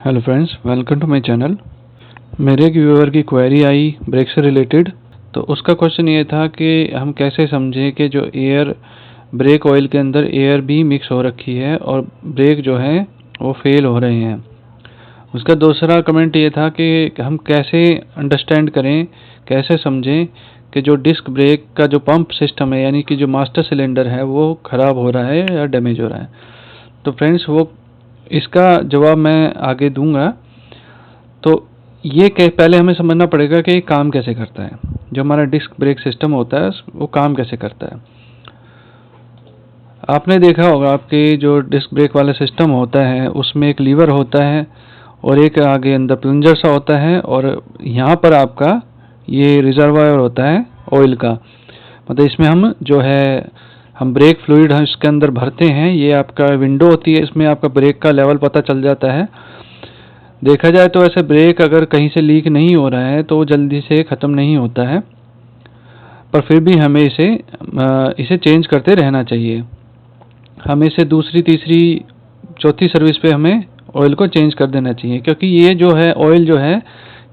Hello friends, welcome to my channel. मेरे एक viewer की क्वेरी आई ब्रेक से रिलेटेड। तो उसका क्वेश्चन ये था कि हम कैसे समझें कि जो एयर ब्रेक ऑयल के अंदर एयर भी मिक्स हो रखी है और ब्रेक जो है वो फेल हो रहे हैं। उसका दूसरा कमेंट ये था कि हम कैसे अंडरस्टैंड करें, कैसे समझें कि जो डिस्क ब्रेक का जो पंप सिस्टम है यानी कि जो मास्टर सिलेंडर है वो ख़राब हो रहा है या डैमेज हो रहा है। तो फ्रेंड्स, वो इसका जवाब मैं आगे दूंगा। तो ये पहले हमें समझना पड़ेगा कि ये काम कैसे करता है। जो हमारा डिस्क ब्रेक सिस्टम होता है वो काम कैसे करता है। आपने देखा होगा आपके जो डिस्क ब्रेक वाला सिस्टम होता है उसमें एक लीवर होता है और एक आगे अंदर प्लंजर सा होता है, और यहाँ पर आपका ये रिजर्वायर होता है ऑयल का। मतलब इसमें हम जो है हम ब्रेक फ्लूइड हम इसके अंदर भरते हैं। ये आपका विंडो होती है, इसमें आपका ब्रेक का लेवल पता चल जाता है। देखा जाए तो ऐसे ब्रेक अगर कहीं से लीक नहीं हो रहा है तो वो जल्दी से ख़त्म नहीं होता है, पर फिर भी हमें इसे चेंज करते रहना चाहिए। हमें इसे दूसरी तीसरी चौथी सर्विस पे हमें ऑयल को चेंज कर देना चाहिए, क्योंकि ये जो है ऑयल जो है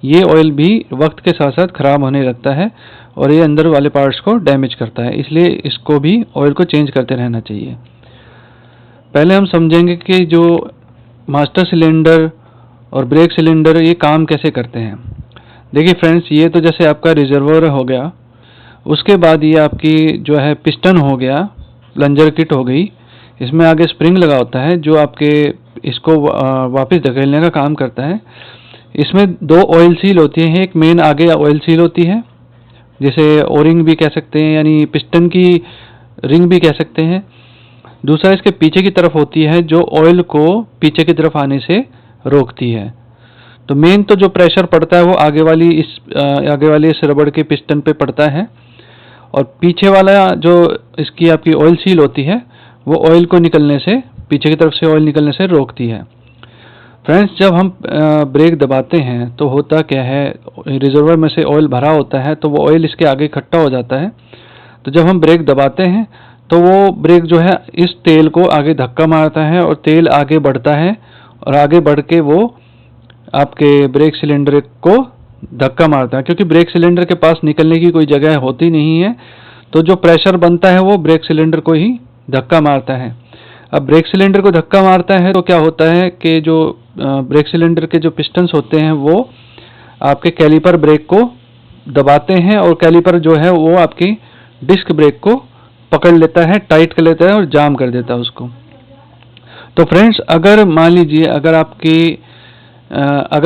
ये ऑयल भी वक्त के साथ साथ ख़राब होने लगता है और ये अंदर वाले पार्ट्स को डैमेज करता है, इसलिए इसको भी ऑयल को चेंज करते रहना चाहिए। पहले हम समझेंगे कि जो मास्टर सिलेंडर और ब्रेक सिलेंडर ये काम कैसे करते हैं। देखिए फ्रेंड्स, ये तो जैसे आपका रिजर्वोयर हो गया, उसके बाद ये आपकी जो है पिस्टन हो गया, प्लंजर किट हो गई। इसमें आगे स्प्रिंग लगा होता है जो आपके इसको वापस धकेलने का काम करता है। इसमें दो ऑयल सील होती हैं, एक मेन आगे ऑयल सील होती है जिसे ओरिंग भी कह सकते हैं यानी पिस्टन की रिंग भी कह सकते हैं। दूसरा इसके पीछे की तरफ होती है जो ऑयल को पीछे की तरफ आने से रोकती है। तो मेन तो जो प्रेशर पड़ता है वो आगे वाली इस रबड़ के पिस्टन पे पड़ता है, और पीछे वाला जो इसकी आपकी ऑयल सील होती है वो ऑयल को निकलने से, पीछे की तरफ से ऑयल निकलने से रोकती है। फ्रेंड्स, जब हम ब्रेक दबाते हैं तो होता क्या है, रिजर्वर में से ऑयल भरा होता है तो वो ऑयल इसके आगे इकट्ठा हो जाता है। तो जब हम ब्रेक दबाते हैं तो वो ब्रेक जो है इस तेल को आगे धक्का मारता है और तेल आगे बढ़ता है, और आगे बढ़ के वो आपके ब्रेक सिलेंडर को धक्का मारता है, क्योंकि ब्रेक सिलेंडर के पास निकलने की कोई जगह होती नहीं है। तो जो प्रेशर बनता है वो ब्रेक सिलेंडर को ही धक्का मारता है। अब ब्रेक सिलेंडर को धक्का मारता है तो क्या होता है कि जो ब्रेक सिलेंडर के जो पिस्टन्स होते हैं वो आपके कैलिपर ब्रेक को दबाते हैं, और कैलिपर जो है वो आपकी डिस्क ब्रेक को पकड़ लेता है, टाइट कर लेता है और जाम कर देता है उसको। तो फ्रेंड्स, अगर मान लीजिए अगर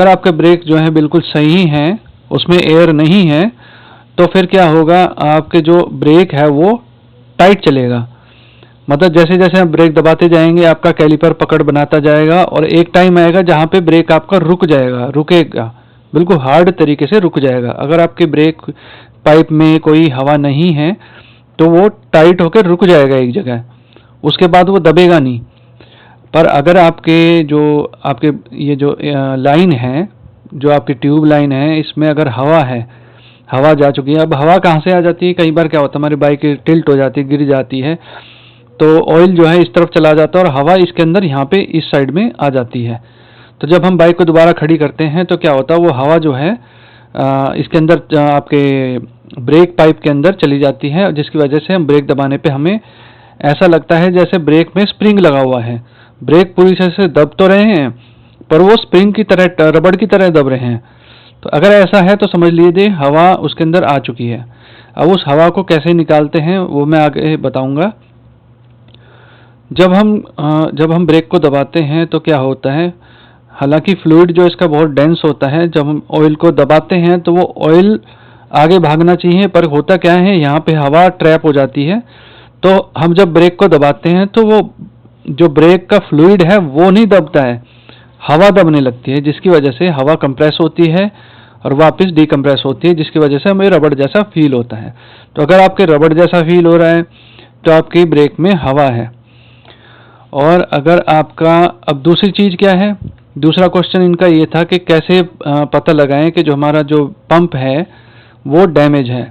आपके ब्रेक जो है बिल्कुल सही हैं, उसमें एयर नहीं है, तो फिर क्या होगा, आपके जो ब्रेक है वो टाइट चलेगा। मतलब जैसे जैसे आप ब्रेक दबाते जाएंगे आपका कैलिपर पकड़ बनाता जाएगा, और एक टाइम आएगा जहाँ पे ब्रेक आपका रुकेगा, बिल्कुल हार्ड तरीके से रुक जाएगा। अगर आपके ब्रेक पाइप में कोई हवा नहीं है तो वो टाइट होकर रुक जाएगा एक जगह, उसके बाद वो दबेगा नहीं। पर अगर आपके ये जो लाइन है, जो आपकी ट्यूब लाइन है, इसमें अगर हवा है, हवा जा चुकी है। अब हवा कहाँ से आ जाती है, कई बार क्या होता है हमारी बाइक टिल्ट हो जाती है, गिर जाती है, तो ऑयल जो है इस तरफ चला जाता है और हवा इसके अंदर यहाँ पे इस साइड में आ जाती है। तो जब हम बाइक को दोबारा खड़ी करते हैं तो क्या होता है, वो हवा जो है इसके अंदर आपके ब्रेक पाइप के अंदर चली जाती है, जिसकी वजह से हम ब्रेक दबाने पे हमें ऐसा लगता है जैसे ब्रेक में स्प्रिंग लगा हुआ है। ब्रेक पूरी तरह से दब तो रहे हैं पर वो स्प्रिंग की तरह, रबड़ की तरह दब रहे हैं। तो अगर ऐसा है तो समझ लीजिए हवा उसके अंदर आ चुकी है। अब उस हवा को कैसे निकालते हैं वो मैं आगे बताऊंगा। जब हम ब्रेक को दबाते हैं तो क्या होता है, हालांकि फ्लूइड जो इसका बहुत डेंस होता है, जब हम ऑयल को दबाते हैं तो वो ऑयल आगे भागना चाहिए, पर होता क्या है यहाँ पे हवा ट्रैप हो जाती है। तो हम जब ब्रेक को दबाते हैं तो वो जो ब्रेक का फ्लूइड है वो नहीं दबता है, हवा दबने लगती है, जिसकी वजह से हवा कंप्रेस होती है और वापस डिकम्प्रेस होती है, जिसकी वजह से हमें रबड़ जैसा फील होता है। तो अगर आपके रबड़ जैसा फील हो रहा है तो आपकी ब्रेक में हवा है। और अगर आपका, अब दूसरी चीज़ क्या है, दूसरा क्वेश्चन इनका ये था कि कैसे पता लगाएं कि जो हमारा जो पंप है वो डैमेज है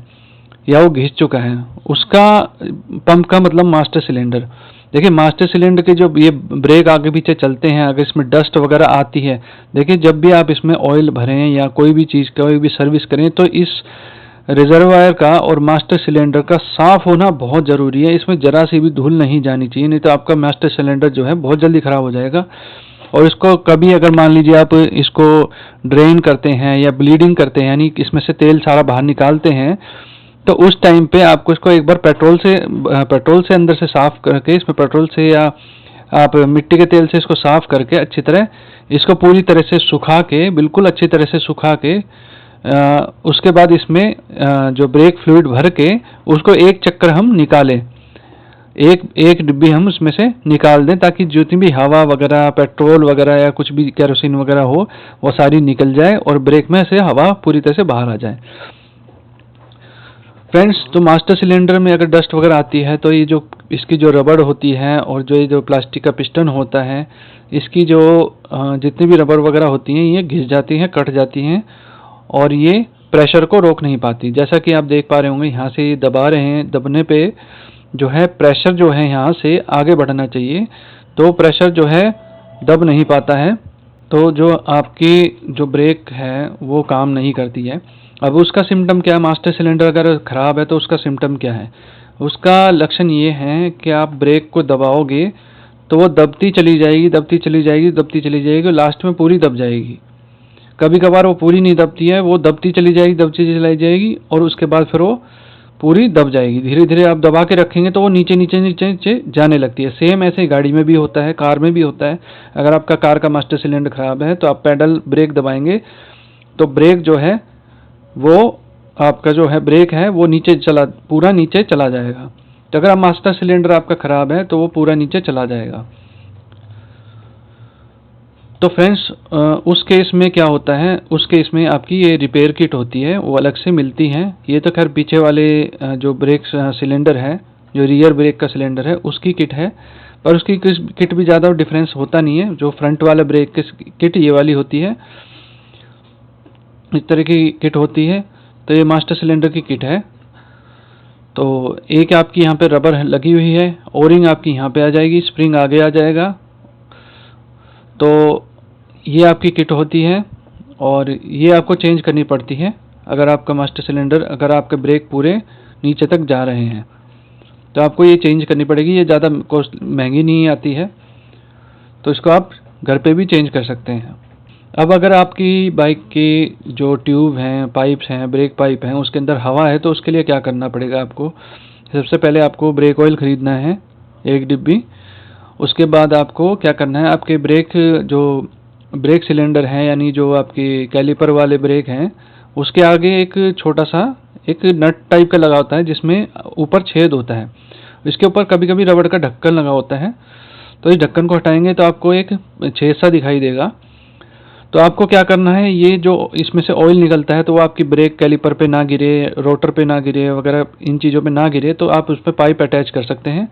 या वो घिस चुका है। उसका पंप का मतलब मास्टर सिलेंडर। देखिए मास्टर सिलेंडर के जो ये ब्रेक आगे पीछे चलते हैं, अगर इसमें डस्ट वगैरह आती है, देखिए जब भी आप इसमें ऑयल भरें या कोई भी चीज़ कोई भी सर्विस करें तो इस रिजर्वायर का और मास्टर सिलेंडर का साफ होना बहुत ज़रूरी है। इसमें ज़रा सी भी धूल नहीं जानी चाहिए, नहीं तो आपका मास्टर सिलेंडर जो है बहुत जल्दी ख़राब हो जाएगा। और इसको कभी अगर मान लीजिए आप इसको ड्रेन करते हैं या ब्लीडिंग करते हैं, यानी इसमें से तेल सारा बाहर निकालते हैं, तो उस टाइम पे आपको इसको एक बार पेट्रोल से अंदर से साफ करके, इसमें पेट्रोल से या आप मिट्टी के तेल से इसको साफ करके अच्छी तरह इसको पूरी तरह से सुखा के, बिल्कुल अच्छी तरह से सुखा के उसके बाद इसमें जो ब्रेक फ्लूइड भर के उसको एक चक्कर हम निकालें, एक एक डिब्बी हम उसमें से निकाल दें, ताकि जितनी भी हवा वगैरह, पेट्रोल वगैरह या कुछ भी केरोसिन वगैरह हो वो सारी निकल जाए और ब्रेक में से हवा पूरी तरह से बाहर आ जाए। फ्रेंड्स, तो मास्टर सिलेंडर में अगर डस्ट वगैरह आती है तो ये जो इसकी जो रबड़ होती है और जो ये जो प्लास्टिक का पिस्टन होता है, इसकी जो जितनी भी रबड़ वगैरह होती हैं ये घिस जाती हैं, कट जाती हैं और ये प्रेशर को रोक नहीं पाती। जैसा कि आप देख पा रहे होंगे, यहाँ से ये दबा रहे हैं, दबने पे जो है प्रेशर जो है यहाँ से आगे बढ़ना चाहिए, तो प्रेशर जो है दब नहीं पाता है, तो जो आपकी जो ब्रेक है वो काम नहीं करती है। अब उसका सिम्टम क्या है? मास्टर सिलेंडर अगर ख़राब है तो उसका सिम्टम क्या है? उसका लक्षण ये है कि आप ब्रेक को दबाओगे तो वो दबती चली जाएगी, दबती चली जाएगी, दबती चली जाएगी और लास्ट में पूरी दब जाएगी। कभी कभार वो पूरी नहीं दबती है, वो दबती चली जाएगी, दबती चली जाएगी और उसके बाद फिर वो पूरी दब जाएगी। धीरे धीरे आप दबा के रखेंगे तो वो नीचे नीचे नीचे नीचे जाने लगती है। सेम ऐसे ही गाड़ी में भी होता है, कार में भी होता है। अगर आपका कार का मास्टर सिलेंडर ख़राब है तो आप पैडल ब्रेक दबाएंगे तो ब्रेक जो है वो आपका जो है ब्रेक है वो पूरा नीचे चला जाएगा। तो अगर आप मास्टर सिलेंडर आपका ख़राब है तो वो पूरा नीचे चला जाएगा। तो फ्रेंड्स, उस केस में क्या होता है, उस केस में आपकी ये रिपेयर किट होती है, वो अलग से मिलती हैं। ये तो खैर पीछे वाले जो ब्रेक सिलेंडर है, जो रियर ब्रेक का सिलेंडर है उसकी किट है, पर उसकी किट भी ज़्यादा डिफरेंस होता नहीं है। जो फ्रंट वाला ब्रेक की किट ये वाली होती है, इस तरह की किट होती है। तो ये मास्टर सिलेंडर की किट है। तो एक आपकी यहाँ पे रबर लगी हुई है, ओरिंग आपकी यहाँ पे आ जाएगी, स्प्रिंग आगे आ जाएगा। तो ये आपकी किट होती है और ये आपको चेंज करनी पड़ती है अगर आपका मास्टर सिलेंडर, अगर आपके ब्रेक पूरे नीचे तक जा रहे हैं तो आपको ये चेंज करनी पड़ेगी। ये ज़्यादा कॉस्ट महंगी नहीं आती है, तो इसको आप घर पे भी चेंज कर सकते हैं। अब अगर आपकी बाइक की जो ट्यूब हैं, पाइप्स हैं, ब्रेक पाइप हैं, उसके अंदर हवा है तो उसके लिए क्या करना पड़ेगा आपको? सबसे पहले आपको ब्रेक ऑयल ख़रीदना है, एक डिब्बी। उसके बाद आपको क्या करना है, आपके ब्रेक सिलेंडर है, यानी जो आपकी कैलिपर वाले ब्रेक हैं, उसके आगे एक छोटा सा एक नट टाइप का लगा होता है जिसमें ऊपर छेद होता है। इसके ऊपर कभी कभी रबड़ का ढक्कन लगा होता है। तो इस ढक्कन को हटाएंगे तो आपको एक छेद सा दिखाई देगा। तो आपको क्या करना है, ये जो इसमें से ऑयल निकलता है तो वो आपकी ब्रेक कैलिपर पे ना गिरे, रोटर पे ना गिरे वगैरह, इन चीज़ों पे ना गिरे, तो आप उस पर पाइप अटैच कर सकते हैं।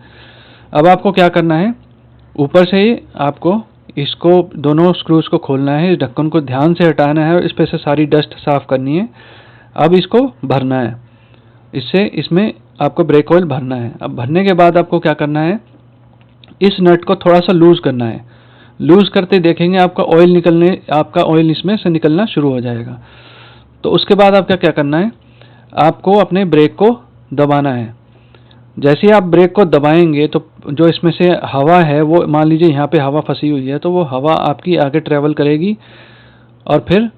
अब आपको क्या करना है, ऊपर से ही आपको इसको दोनों स्क्रूज को खोलना है, इस ढक्कन को ध्यान से हटाना है और इस पे से सारी डस्ट साफ करनी है। अब इसको भरना है, इसमें आपको ब्रेक ऑयल भरना है। अब भरने के बाद आपको क्या करना है, इस नट को थोड़ा सा लूज़ करना है। लूज़ करते देखेंगे आपका ऑयल इसमें से निकलना शुरू हो जाएगा। तो उसके बाद आपका क्या करना है, आपको अपने ब्रेक को दबाना है। जैसे ही आप ब्रेक को दबाएंगे तो जो इसमें से हवा है, वो मान लीजिए यहाँ पे हवा फंसी हुई है, तो वो हवा आपकी आगे ट्रेवल करेगी और फिर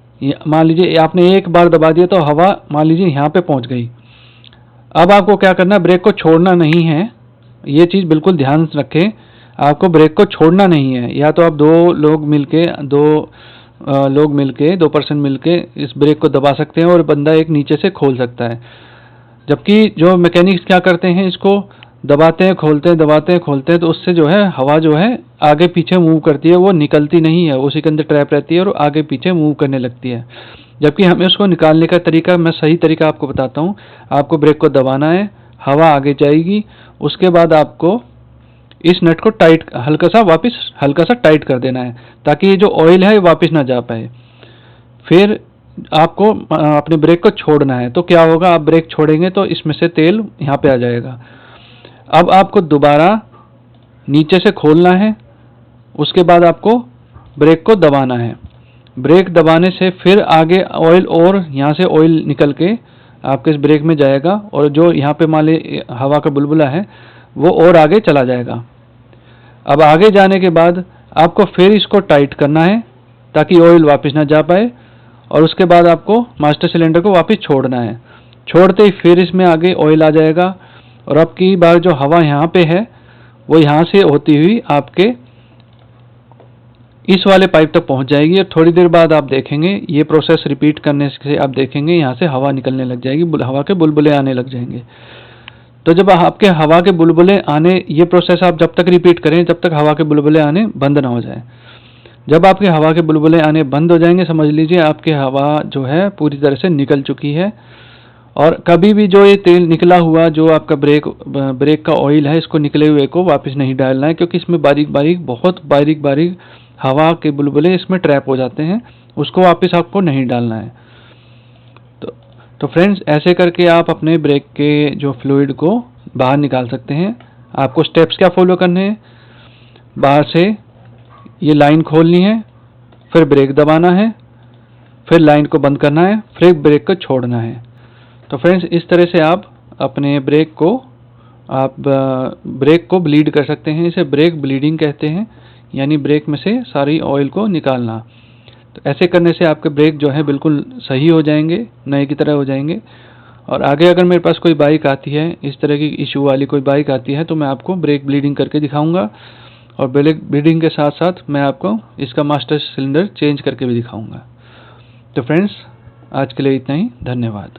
मान लीजिए आपने एक बार दबा दिया तो हवा मान लीजिए यहाँ पे पहुँच गई। अब आपको क्या करना है, ब्रेक को छोड़ना नहीं है। ये चीज़ बिल्कुल ध्यान रखें, आपको ब्रेक को छोड़ना नहीं है। या तो आप दो पर्सन मिलके इस ब्रेक को दबा सकते हैं और बंदा एक नीचे से खोल सकता है। जबकि जो मैकेनिक्स क्या करते हैं, इसको दबाते हैं, खोलते हैं, दबाते हैं, खोलते हैं, तो उससे जो है हवा जो है आगे पीछे मूव करती है, वो निकलती नहीं है, उसी के अंदर ट्रैप रहती है और आगे पीछे मूव करने लगती है। जबकि हमें उसको निकालने का तरीका, मैं सही तरीका आपको बताता हूँ। आपको ब्रेक को दबाना है, हवा आगे जाएगी, उसके बाद आपको इस नट को हल्का सा टाइट कर देना है, ताकि ये जो ऑयल है वापस ना जा पाए। फिर आपको अपने ब्रेक को छोड़ना है। तो क्या होगा, आप ब्रेक छोड़ेंगे तो इसमें से तेल यहाँ पे आ जाएगा। अब आपको दोबारा नीचे से खोलना है, उसके बाद आपको ब्रेक को दबाना है। ब्रेक दबाने से फिर आगे ऑयल, और यहाँ से ऑयल निकल के आपके इस ब्रेक में जाएगा, और जो यहाँ पे मान ली हवा का बुलबुला है वो और आगे चला जाएगा। अब आगे जाने के बाद आपको फिर इसको टाइट करना है ताकि ऑयल वापस ना जा पाए, और उसके बाद आपको मास्टर सिलेंडर को वापस छोड़ना है। छोड़ते ही फिर इसमें आगे ऑयल आ जाएगा, और अब की बार जो हवा यहाँ पे है वो यहाँ से होती हुई आपके इस वाले पाइप तक पहुँच जाएगी, और थोड़ी देर बाद आप देखेंगे ये प्रोसेस रिपीट करने से आप देखेंगे यहाँ से हवा निकलने लग जाएगी, हवा के बुलबुले आने लग जाएंगे। तो जब आपके हवा के बुलबुले आने, ये प्रोसेस आप जब तक रिपीट करें जब तक हवा के बुलबुले आने बंद ना हो जाए। जब आपके हवा के बुलबुले आने बंद हो जाएंगे, समझ लीजिए आपकी हवा जो है पूरी तरह से निकल चुकी है। और कभी भी जो ये तेल निकला हुआ जो आपका ब्रेक का ऑयल है, इसको निकले हुए को वापस नहीं डालना है, क्योंकि इसमें बारीक बारीक, बहुत बारीक बारीक हवा के बुलबुले इसमें ट्रैप हो जाते हैं, उसको वापस आपको नहीं डालना है। तो फ्रेंड्स, ऐसे करके आप अपने ब्रेक के जो फ्लूइड को बाहर निकाल सकते हैं। आपको स्टेप्स क्या फॉलो करने हैं, बाहर से ये लाइन खोलनी है, फिर ब्रेक दबाना है, फिर लाइन को बंद करना है, फिर ब्रेक को छोड़ना है। तो फ्रेंड्स, इस तरह से आप अपने ब्रेक को ब्लीड कर सकते हैं। इसे ब्रेक ब्लीडिंग कहते हैं, यानी ब्रेक में से सारी ऑयल को निकालना। तो ऐसे करने से आपके ब्रेक जो है बिल्कुल सही हो जाएंगे, नए की तरह हो जाएंगे। और आगे अगर मेरे पास कोई बाइक आती है, इस तरह की इशू वाली कोई बाइक आती है, तो मैं आपको ब्रेक ब्लीडिंग करके दिखाऊंगा, और ब्रेक ब्लीडिंग के साथ साथ मैं आपको इसका मास्टर सिलेंडर चेंज करके भी दिखाऊंगा। तो फ्रेंड्स, आज के लिए इतना ही। धन्यवाद।